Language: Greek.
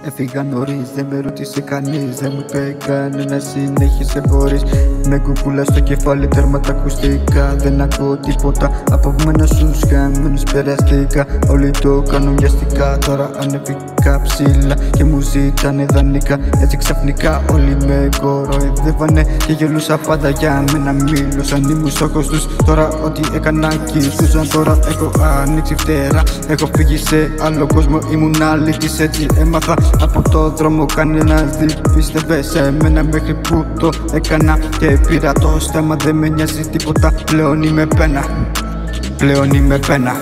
Έφυγα νωρίς, δεν με ρώτησε κανείς. Δεν μου είπε κανένα, συνέχισε μπορείς. Με κουκούλα στο κεφάλι, τέρμα τα ακουστικά. Δεν ακούω τίποτα από μένα, σου σκαμμένους περαστικά. Όλοι το κάνουν βιαστικά, τώρα ανεβήκα ψηλά και μου ζήτανε δανεικά. Έτσι ξαφνικά όλοι με κοροϊδεύανε και γελούσα πάντα για μένα, μίλουσαν. Ήμουν στόχος τους, τώρα ό,τι έκανα κοιτούσαν. Τώρα έχω ανοίξει φτερά, έχω φύγει σε άλλο κόσμο. Ήμουν αλήτης, έτσι έμαθα από το δρόμο. Κανένας δεν πίστευε σε μένα μέχρι που το έκανα και πήρα το στέμα. Δεν με νοιάζει τίποτα, πλέον είμαι πένα. Πλέον είμαι πένα.